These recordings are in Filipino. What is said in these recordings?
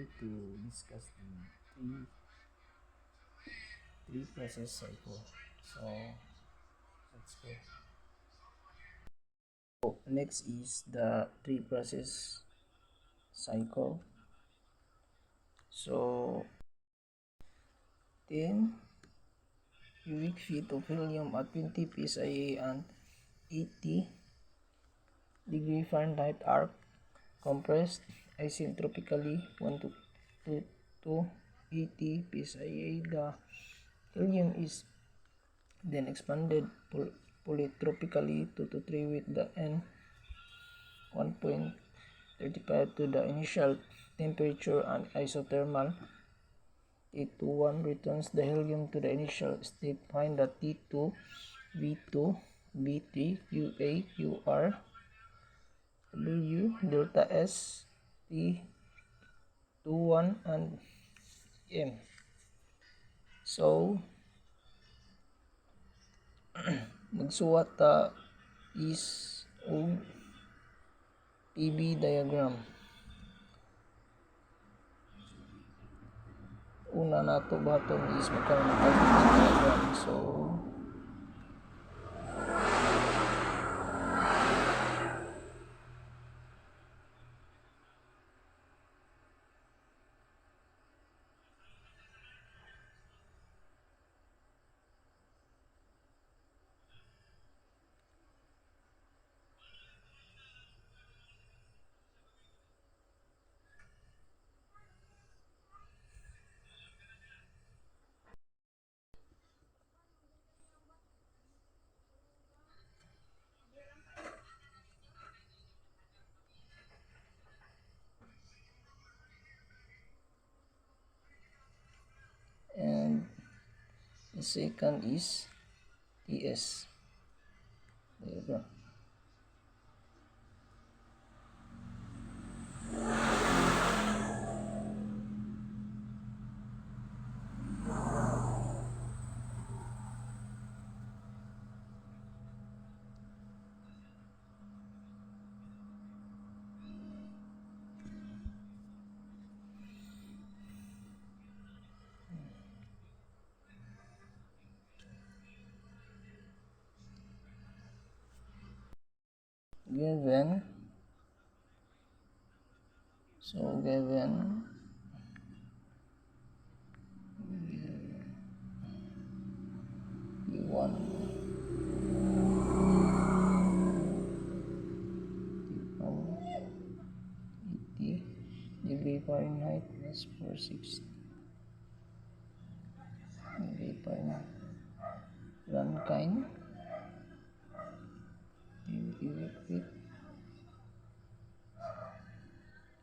here to discuss the three process cycle. So let's go. So, next is the three process cycle. So 10 cubic feet of helium at 20 psia and 80 degree Fahrenheit are compressed isentropically 1 to 80 psia. The helium is then expanded polytropically 2 to 3 with the N 1.35 to the initial temperature, and isothermal T21 returns the helium to the initial state. Find the T2, V2, V3, QA, QR, W, delta S, T21, and M. So, magsuwat ta is og PV diagram. Una nato baton is mechanical diagram. So and the second is TS diagram. Given P1 80 degree Fahrenheit plus 460 degree Fahrenheit. Rankine cubic feet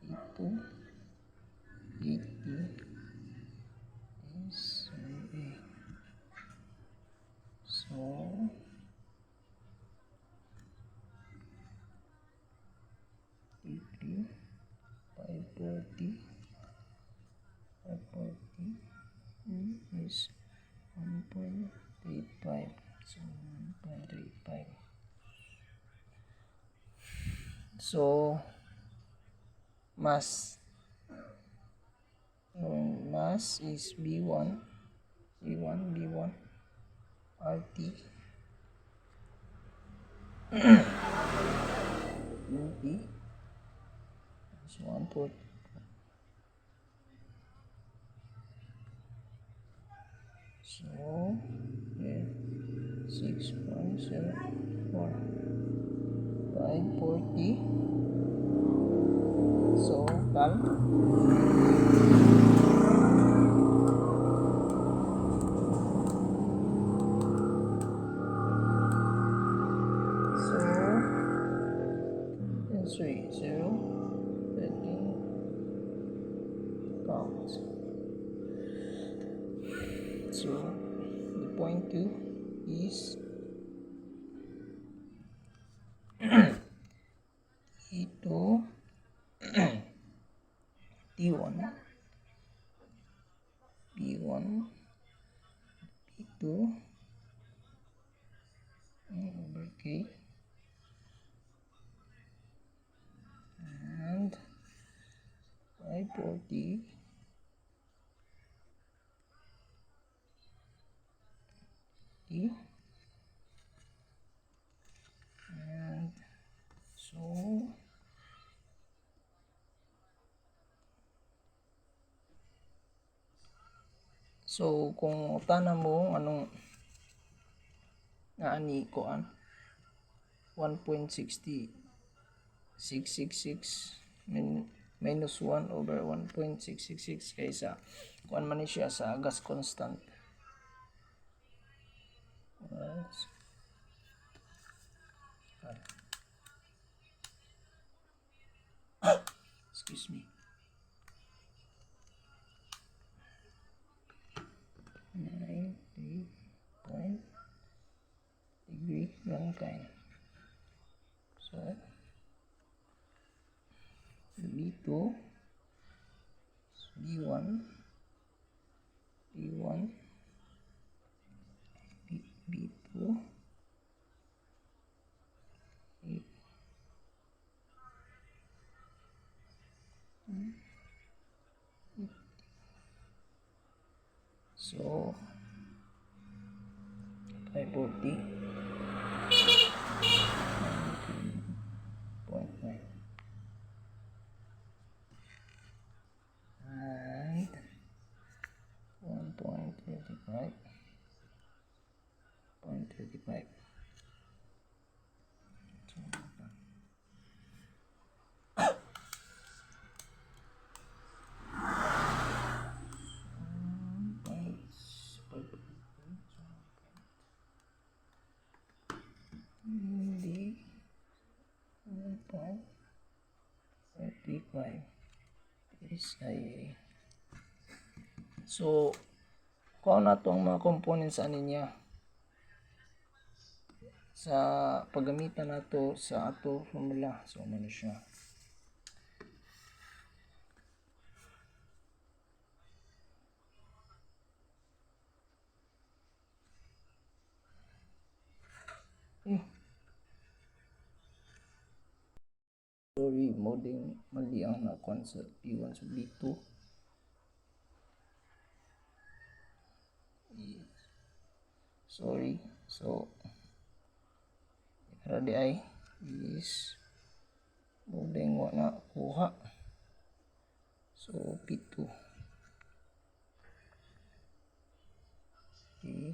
T2 80 is A. So T3 540 is 1.35. So 1.35. So mass is B1 RT UP is 1.4. So yeah, 6.74 540. So cal so 0 13 count. So the point 2 is T2 T1 P1 P2 over K and 540 540 and so kung utana mo anong naani ko 1.60666 minus 1 over 1.666 kaysa kuan man ni siya sa gas constant. Excuse me. 90 point degree Rankine. So B2 B1 B1 B2 so 540 0.9 and 1.35 0.35 hindi 1.35 is ay so kung na itong mga components ani niya sa paggamitan nato sa ato formula. So ano siya, sorry moding mali ang nakuan sa P1 sa B2 sorry. So ready ay is moding wa na kuha, so P2 okay.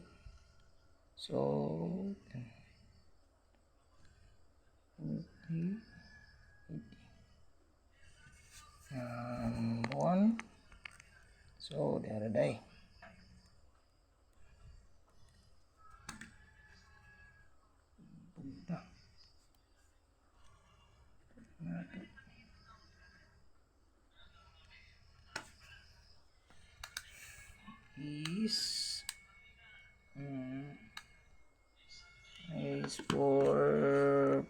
So 1 so the other day punta natin is 4.351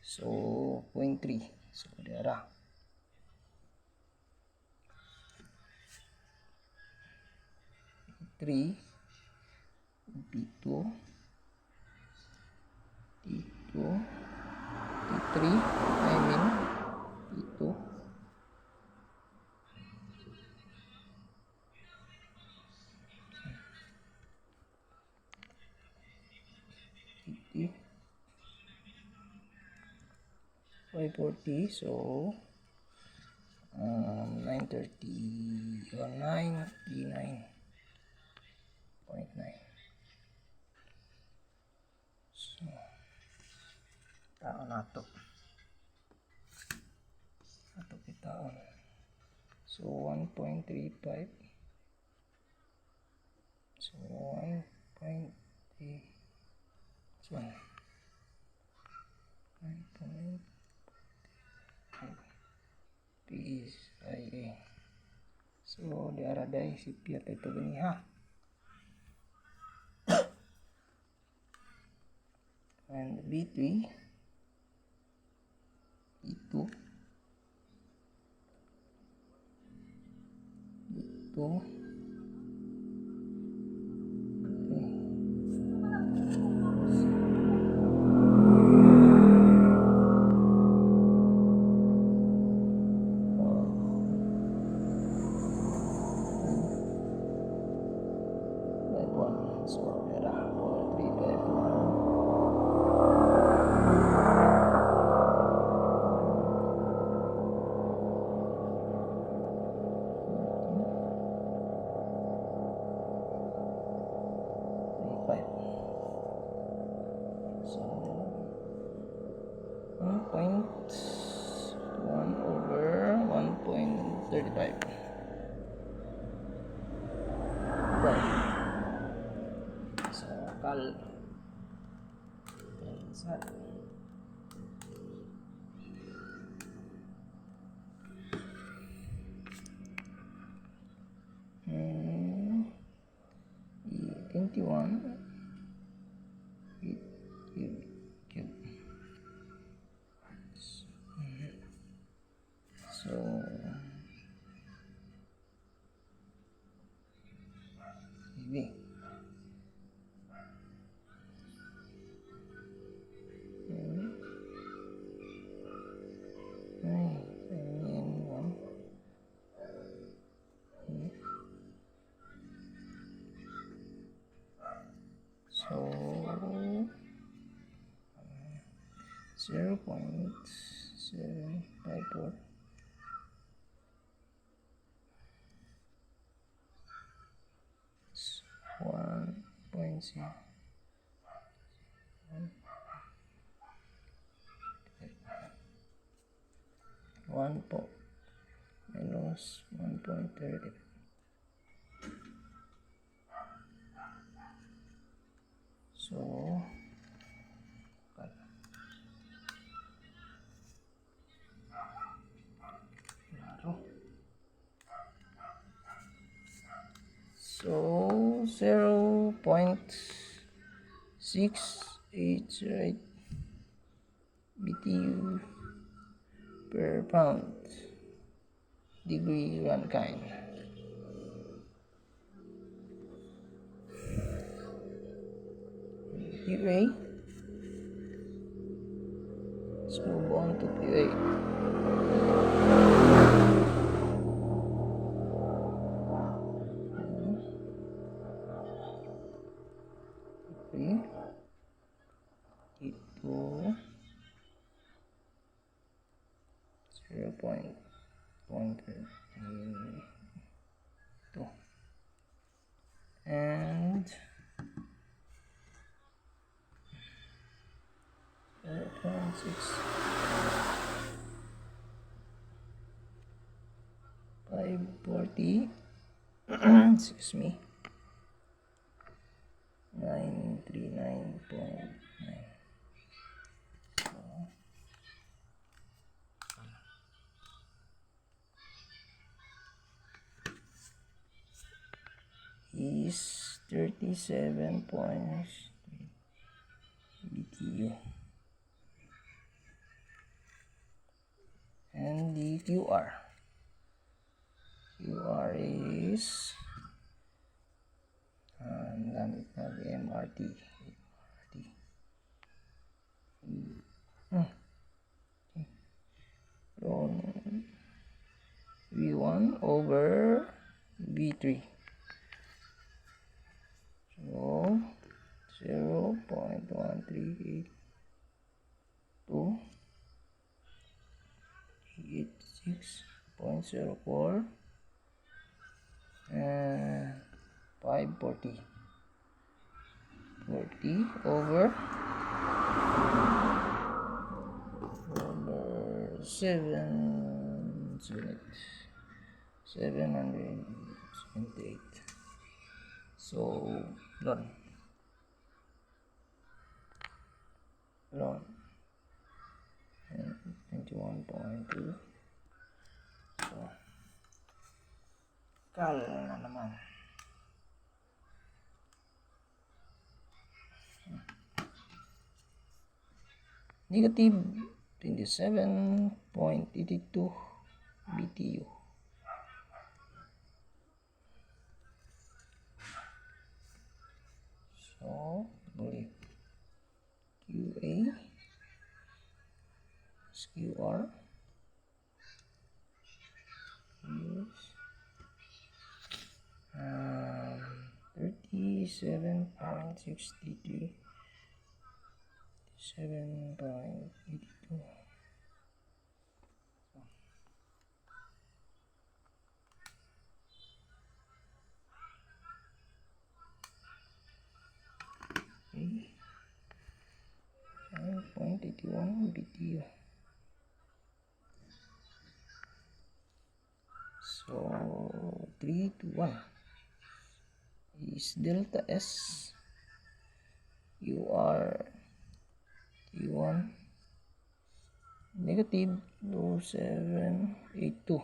so 0.3 so diara B2 T2 T3 I mean T2 T3 540 so 930 or 939.9 so taon nato kitaon so 1.35 so 1.3 so 9.5 PSIA so di araday si Piat ito gani ha and B3 itu So, yara, 4, 3, 5, 1. So 1.1 over 1.35. Right. So cal inside. E21 cube. So maybe one. So 0.754. 1.0. 1 minus 1.30. So klaro. So 0.688 BTU per pound degree Rankine. QA. Let's move on to QA. Ito 0.1 ito and 0.6 540 excuse me 939.9. Is 37 points BTU. And the QR is gamit na MRT V1 over V3. So 0.1382 86.04 and 540 over 778. So lon and 21.2. So kal na naman. Negative 27.82 BTU. So, believe QA is QR is 30 87.63, 7.82. Okay. 9.81 BTU. So 3 to 1 is delta S. You are T1 negative 2782,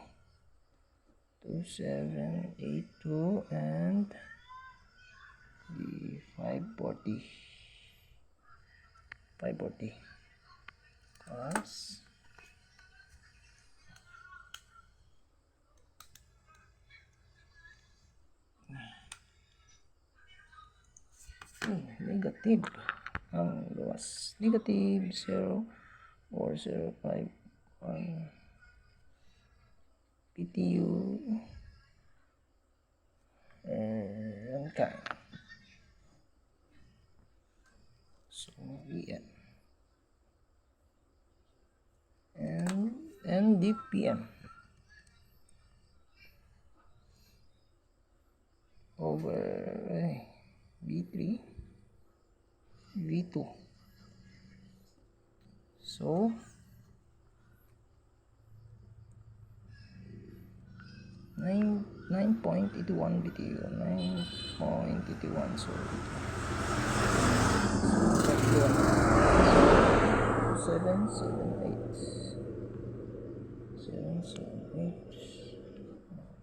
2782, and the 540 cars. Negative ang luwas, negative 0.405 PTU and kind. So EN and DPM over V3 V2. So 9.81 BTU, 9.81. So 778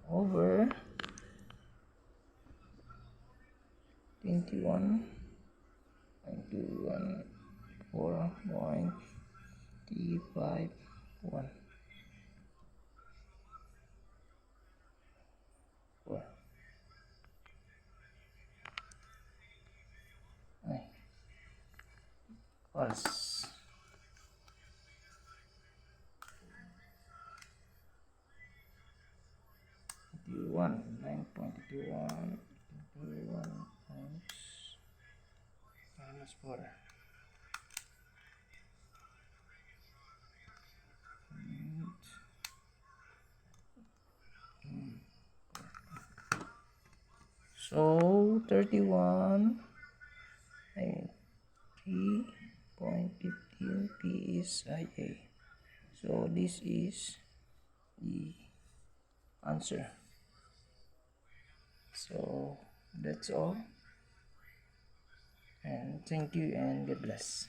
over 21.4.351. False. 9.21 times minus 4. So 31 3.15 PSIA. So this is the answer. So that's all, and thank you and God bless.